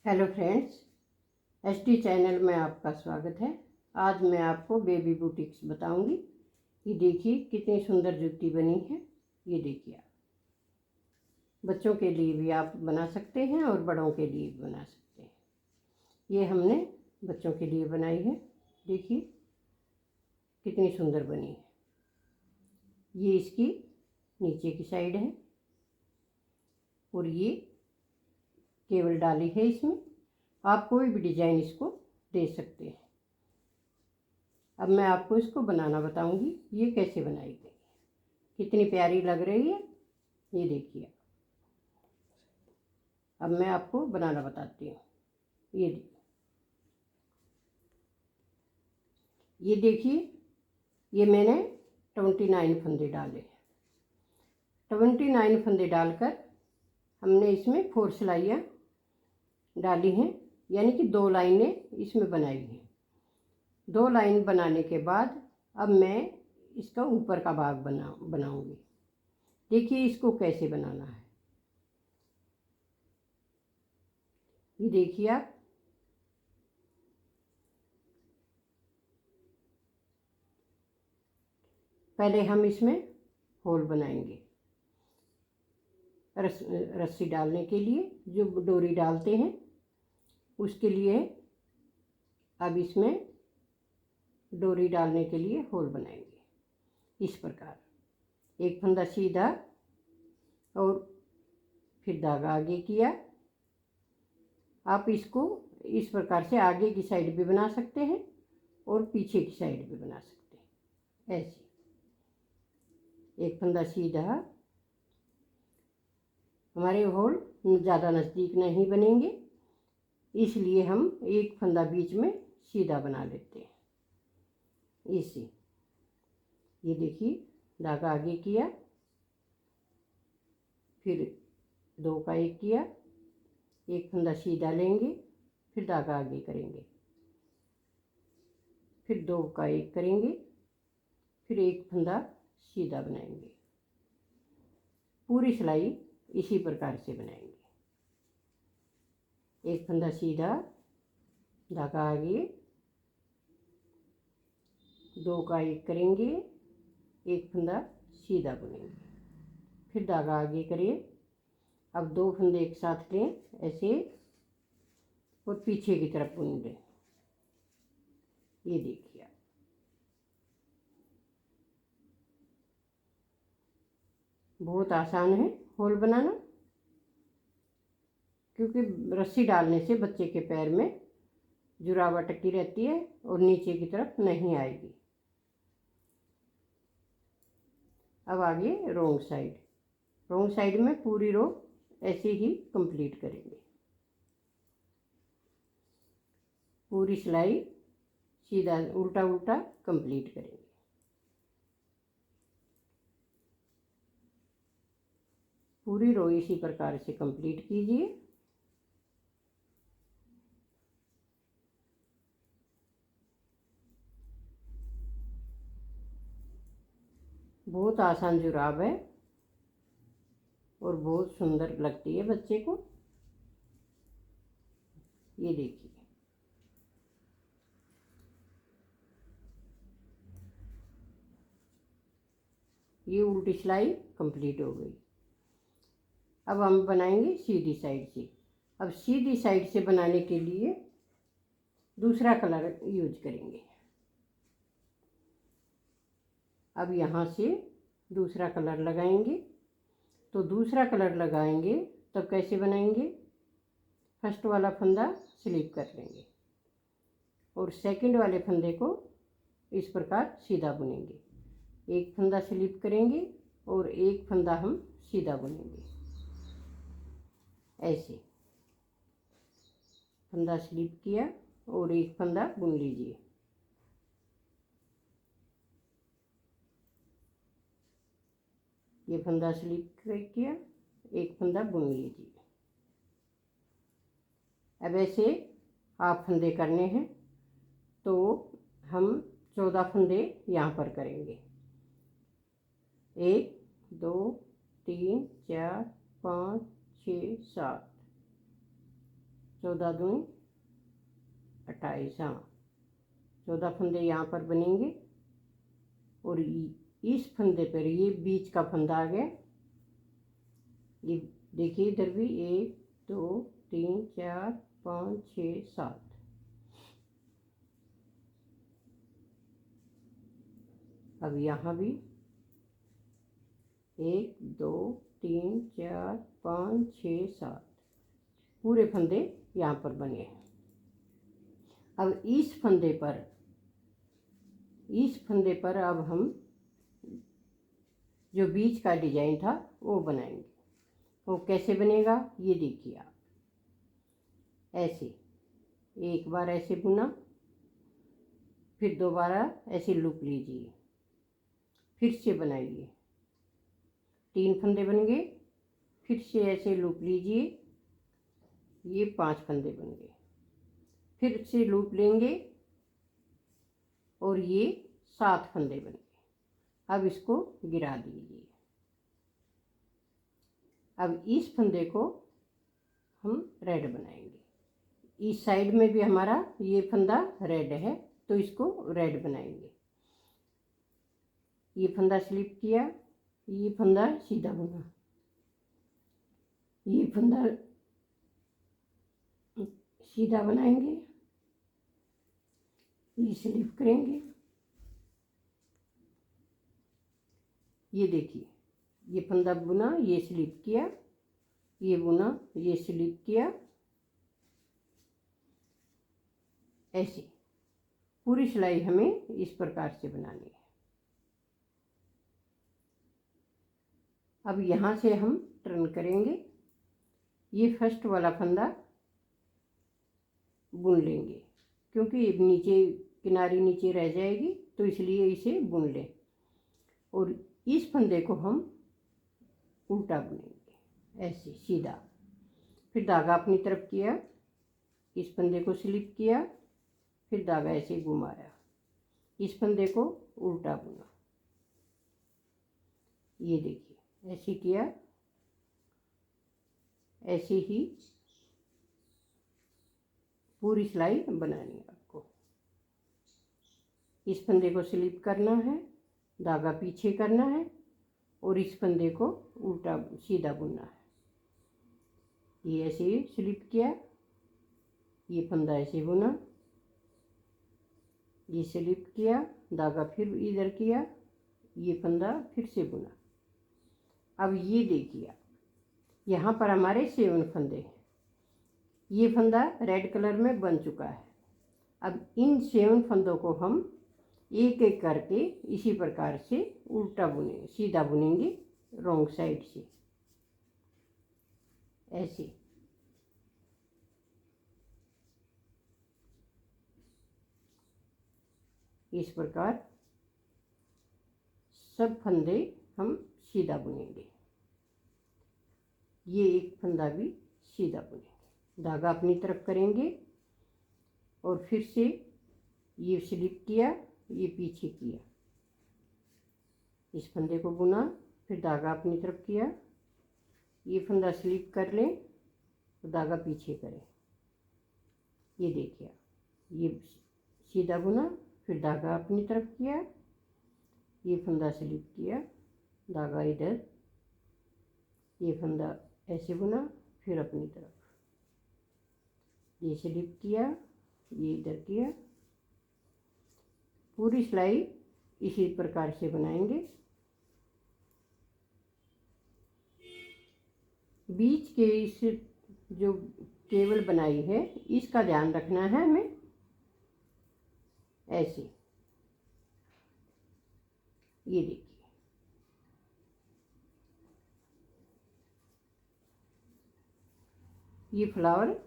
Hello friends, ST channel में आपका स्वागत है। आज मैं आपको बेबी बुटीक्स बताऊंगी। ये देखिए कितनी सुंदर जूती बनी है। ये देखिए, आप बच्चों के लिए भी आप बना सकते हैं और बड़ों के लिए भी बना सकते हैं। ये हमने बच्चों के लिए बनाई है। देखिए कितनी सुंदर बनी है। ये इसकी नीचे की साइड है और ये केवल डाली है। इसमें आप कोई भी डिजाइन इसको दे सकते हैं। अब मैं आपको इसको बनाना बताऊंगी। ये कैसे बनाई गई, कितनी प्यारी लग रही है। ये देखिए, अब मैं आपको बनाना बताती हूँ। ये देखिए, ये मैंने 29 फंदे डाले। 29 फंदे डालकर हमने इसमें 4 सिलाइयाँ डाली हैं, यानी कि 2 लाइनें इसमें बनाई हैं। 2 लाइन बनाने के बाद अब मैं इसका ऊपर का भाग बनाऊंगी। देखिए इसको कैसे बनाना है। ये देखिए आप, पहले हम इसमें होल बनाएंगे। रस्सी डालने के लिए जो डोरी डालते हैं उसके लिए अब इसमें डोरी डालने के लिए होल बनाएंगे। इस प्रकार एक फंदा सीधा और फिर धागा आगे किया। आप इसको इस प्रकार से आगे की साइड भी बना सकते हैं और पीछे की साइड भी बना सकते हैं। ऐसे एक फंदा सीधा। हमारे होल ज़्यादा नज़दीक नहीं बनेंगे, इसलिए हम एक फंदा बीच में सीधा बना लेते हैं। इसे ये देखिए, धागा आगे किया, फिर 2 का 1 किया, एक फंदा सीधा लेंगे, फिर धागा आगे करेंगे, फिर 2 का 1 करेंगे, फिर एक फंदा सीधा बनाएंगे। पूरी सिलाई इसी प्रकार से बनाएंगे। एक फंदा सीधा, धागा आगे, 2 का 1 करेंगे, एक फंदा सीधा बुनेंगे, फिर धागा आगे करिए। अब 2 फंदे एक साथ लें ऐसे और पीछे की तरफ बुन लें। ये देखिए, बहुत आसान है होल बनाना, क्योंकि रस्सी डालने से बच्चे के पैर में जुराब अटकी रहती है और नीचे की तरफ नहीं आएगी। अब आगे रोंग साइड में पूरी रो ऐसे ही कंप्लीट करेंगे। पूरी सिलाई सीधा उल्टा उल्टा कंप्लीट करेंगे। पूरी रो इसी प्रकार से कंप्लीट कीजिए। बहुत आसान जुराब है और बहुत सुंदर लगती है बच्चे को। ये देखिए, ये उल्टी सिलाई कंप्लीट हो गई। अब हम बनाएंगे सीधी साइड से। अब सीधी साइड से बनाने के लिए दूसरा कलर यूज करेंगे। अब यहाँ से दूसरा कलर लगाएंगे। तो दूसरा कलर लगाएंगे तब कैसे बनाएंगे, फर्स्ट वाला फंदा स्लिप कर लेंगे और सेकंड वाले फंदे को इस प्रकार सीधा बुनेंगे। एक फंदा स्लिप करेंगे और एक फंदा हम सीधा बुनेंगे। ऐसे फंदा स्लिप किया और एक फंदा बुन लीजिए। ये फंदा स्लिप किया, एक फंदा बुन लीजिए। अब ऐसे आप फंदे करने हैं तो हम 14 फंदे यहाँ पर करेंगे। 1 2 3 4 5 6 7 14 दूनी 28, हाँ 14 फंदे यहाँ पर बनेंगे। और इस फंदे पर ये बीच का फंदा आ गया। ये देखिए इधर भी 1 2 3 4 5 6 7। अब यहाँ भी 1 2 3 4 5 6 7 पूरे फंदे यहाँ पर बने हैं। अब इस फंदे पर अब हम जो बीच का डिजाइन था वो बनाएंगे। वो कैसे बनेगा ये देखिए आप। ऐसे एक बार ऐसे बुना, फिर दोबारा ऐसे लूप लीजिए, फिर से बनाइए, 3 फंदे बन गए, फिर से ऐसे लूप लीजिए, ये 5 फंदे बन गए, फिर से लूप लेंगे और ये 7 फंदे बन गए। अब इसको गिरा दीजिए। अब इस फंदे को हम रेड बनाएंगे। इस साइड में भी हमारा ये फंदा रेड है तो इसको रेड बनाएंगे। ये फंदा स्लिप किया, ये फंदा सीधा बुना, ये फंदा सीधा बनाएंगे, ये स्लिप करेंगे। ये देखिए ये फंदा बुना, ये स्लिप किया, ये बुना, ये स्लिप किया। ऐसे पूरी सिलाई हमें इस प्रकार से बनानी है। अब यहाँ से हम टर्न करेंगे, ये फर्स्ट वाला फंदा बुन लेंगे क्योंकि ये नीचे किनारी नीचे रह जाएगी तो इसलिए इसे बुन लें। और इस फंदे को हम उल्टा बुनेंगे ऐसे सीधा। फिर धागा अपनी तरफ किया, इस फंदे को स्लिप किया, फिर धागा ऐसे घुमाया, इस फंदे को उल्टा बुना। ये देखिए ऐसे किया, ऐसे ही पूरी सिलाई बनानी है आपको। इस फंदे को स्लिप करना है, धागा पीछे करना है और इस फंदे को उल्टा सीधा बुनना है। ये ऐसे ही स्लिप किया, ये फंदा ऐसे बुना, ये स्लिप किया, धागा फिर इधर किया, ये फंदा फिर से बुना। अब ये देखिए यहाँ पर हमारे 7 फंदे हैं। ये फंदा रेड कलर में बन चुका है। अब इन 7 फंदों को हम एक एक करके इसी प्रकार से उल्टा बुनेंगे, सीधा बुनेंगे रॉन्ग साइड से ऐसे। इस प्रकार सब फंदे हम सीधा बुनेंगे। ये एक फंदा भी सीधा बुनेंगे, धागा अपनी तरफ करेंगे और फिर से ये स्लिप किया, ये पीछे किया, इस फंदे को बुना, फिर धागा अपनी तरफ किया, ये फंदा स्लिप कर लें तो धागा पीछे करें। ये देखिए ये सीधा बुना, फिर धागा अपनी तरफ किया, ये फंदा स्लिप किया, धागा इधर, ये फंदा ऐसे बुना, फिर अपनी तरफ ये स्लिप किया, ये इधर किया। पूरी सिलाई इसी प्रकार से बनाएंगे। बीच के इस जो केबल बनाई है इसका ध्यान रखना है हमें। ऐसे ये देखिए ये फ्लावर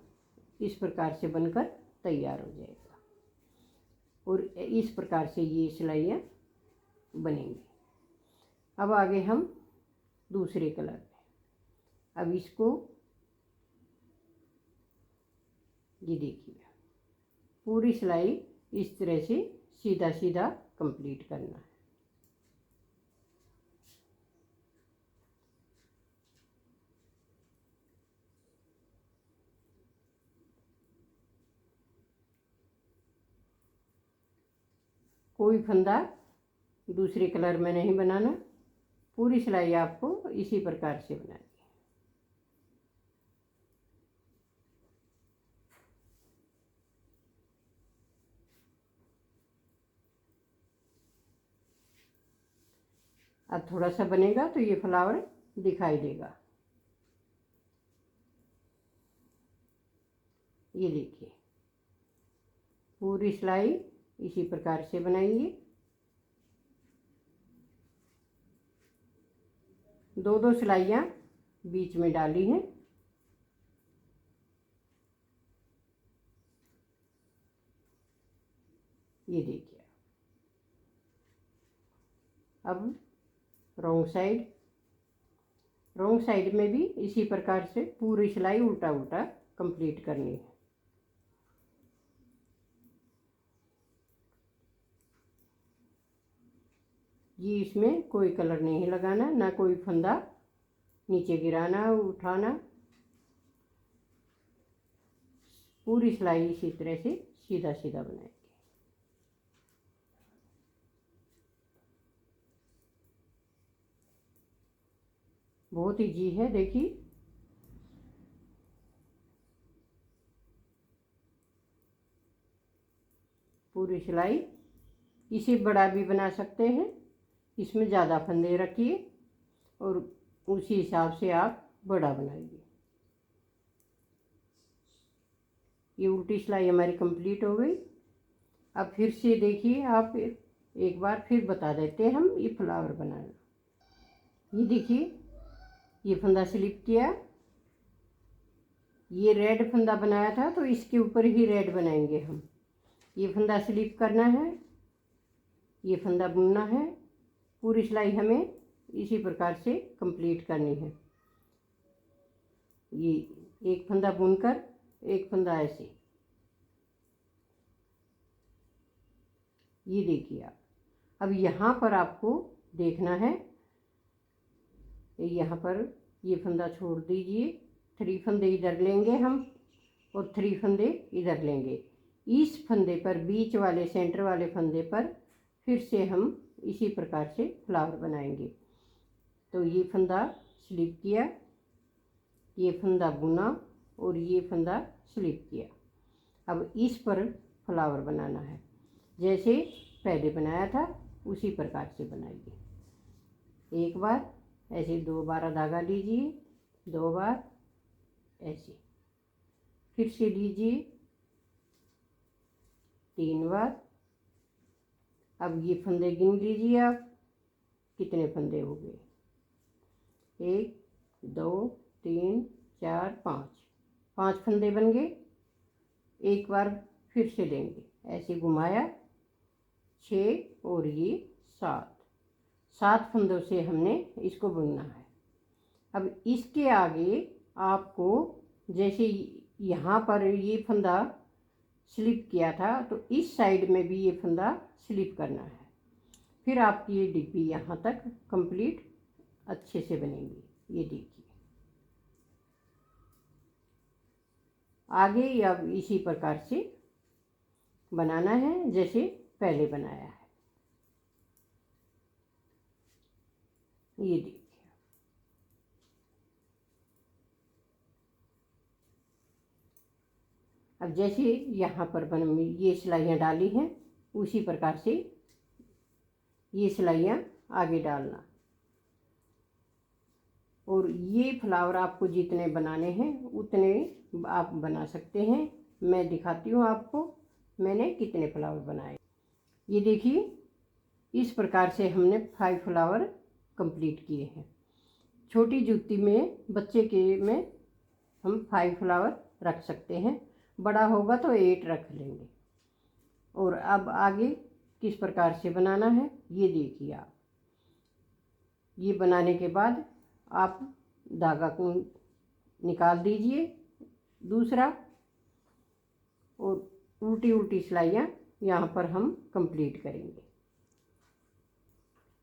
इस प्रकार से बनकर तैयार हो जाएगा और इस प्रकार से ये सिलाइयाँ बनेंगी। अब आगे हम दूसरे कलर में, अब इसको ये देखिए पूरी सिलाई इस तरह से सीधा सीधा कंप्लीट करना है। कोई फंदा दूसरे कलर में नहीं बनाना, पूरी सिलाई आपको इसी प्रकार से बनानी है। अब थोड़ा सा बनेगा तो ये फ्लावर दिखाई देगा। ये देखिए, पूरी सिलाई इसी प्रकार से बनाइए। दो दो सिलाइयाँ बीच में डाली हैं। ये देखिए, अब रॉन्ग साइड में भी इसी प्रकार से पूरी सिलाई उल्टा उल्टा कंप्लीट करनी है। ये इसमें कोई कलर नहीं लगाना, ना कोई फंदा नीचे गिराना उठाना, पूरी सिलाई इसी तरह से सीधा सीधा बनाएंगे। बहुत इजी है, देखिए। पूरी सिलाई इसे बड़ा भी बना सकते हैं, इसमें ज़्यादा फंदे रखिए और उसी हिसाब से आप बड़ा बनाइए। ये उल्टी सिलाई हमारी कंप्लीट हो गई। अब फिर से देखिए, आप एक बार फिर बता देते हैं हम ये फ्लावर बनाना। ये देखिए, ये फंदा स्लिप किया, ये रेड फंदा बनाया था तो इसके ऊपर ही रेड बनाएंगे हम। ये फंदा स्लिप करना है, ये फंदा बुनना है। पूरी सिलाई हमें इसी प्रकार से कंप्लीट करनी है। ये एक फंदा बुनकर एक फंदा ऐसे। ये देखिए आप, अब यहाँ पर आपको देखना है, यहाँ पर ये फंदा छोड़ दीजिए, 3 फंदे इधर लेंगे हम और 3 फंदे इधर लेंगे। इस फंदे पर, बीच वाले सेंटर वाले फंदे पर फिर से हम इसी प्रकार से फ्लावर बनाएंगे। तो ये फंदा स्लिप किया, ये फंदा बुना और ये फंदा स्लिप किया। अब इस पर फ्लावर बनाना है, जैसे पहले बनाया था उसी प्रकार से बनाइए। एक बार ऐसे 2 बार धागा लीजिए, 2 बार ऐसे, फिर से लीजिए 3 बार। अब ये फंदे गिन लीजिए आप, कितने फंदे हो गए। 1 2 3 4 5 फंदे बन गए। एक बार फिर से लेंगे, ऐसे घुमाया, 6 और ये 7 फंदों से हमने इसको बुनना है। अब इसके आगे आपको, जैसे यहाँ पर ये फंदा स्लिप किया था तो इस साइड में भी ये फंदा स्लिप करना है। फिर आपकी ये डिब्बी यहाँ तक कंप्लीट अच्छे से बनेगी। ये देखिए, आगे अब इसी प्रकार से बनाना है जैसे पहले बनाया है। ये देखिए, अब जैसे यहाँ पर ये सिलाइयाँ डाली हैं उसी प्रकार से ये सिलाइयाँ आगे डालना। और ये फ्लावर आपको जितने बनाने हैं उतने आप बना सकते हैं। मैं दिखाती हूँ आपको मैंने कितने फ्लावर बनाए। ये देखिए, इस प्रकार से हमने 5 फ्लावर कंप्लीट किए हैं। छोटी जूती में, बच्चे के में हम 5 फ्लावर रख सकते हैं, बड़ा होगा तो 8 रख लेंगे। और अब आगे किस प्रकार से बनाना है ये देखिए आप। ये बनाने के बाद आप धागा को निकाल दीजिए दूसरा, और उल्टी उल्टी सिलाइयाँ यहाँ पर हम कंप्लीट करेंगे।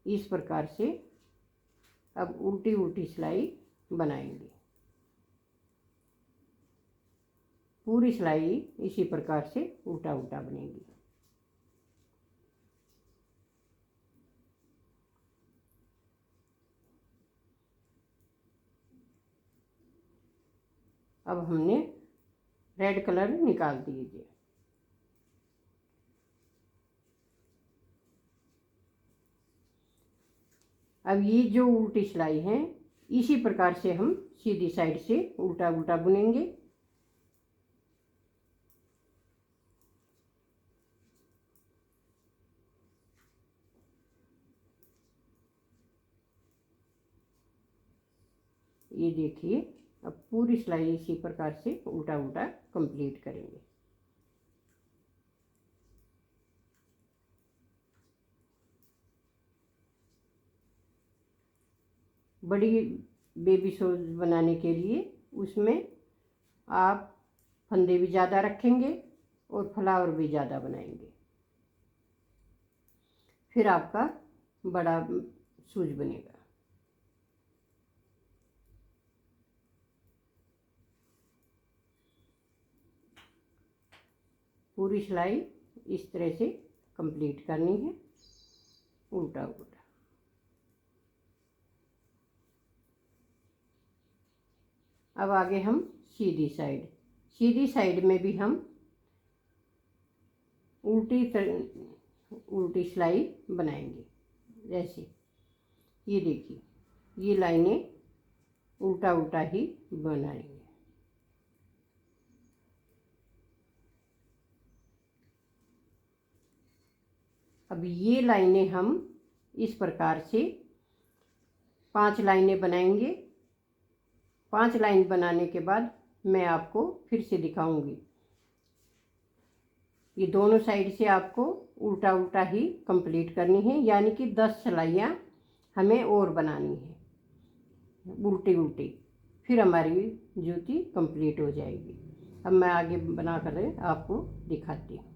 इस प्रकार से अब उल्टी उल्टी सिलाई बनाएंगे। पूरी सिलाई इसी प्रकार से उल्टा उल्टा बनेगी। अब हमने रेड कलर निकाल दीजिए। अब ये जो उल्टी सिलाई है इसी प्रकार से हम सीधी साइड से उल्टा उल्टा बुनेंगे। ये देखिए, अब पूरी सिलाई इसी प्रकार से उल्टा उल्टा कंप्लीट करेंगे। बड़ी बेबी शूज बनाने के लिए उसमें आप फंदे भी ज़्यादा रखेंगे और फ्लावर भी ज़्यादा बनाएंगे, फिर आपका बड़ा शूज बनेगा। पूरी सिलाई इस तरह से कंप्लीट करनी है, उल्टा उल्टा। अब आगे हम सीधी साइड में भी हम उल्टी सिलाई बनाएंगे। जैसे ये देखिए, ये लाइनें उल्टा उल्टा ही बनाएंगे। अब ये लाइनें हम इस प्रकार से 5 लाइनें बनाएंगे। 5 लाइन बनाने के बाद मैं आपको फिर से दिखाऊंगी। ये दोनों साइड से आपको उल्टा उल्टा ही कंप्लीट करनी है, यानी कि 10 सिलाइयाँ हमें और बनानी है उल्टी उल्टी, फिर हमारी जूती कंप्लीट हो जाएगी। अब मैं आगे बना कर आपको दिखाती हूँ।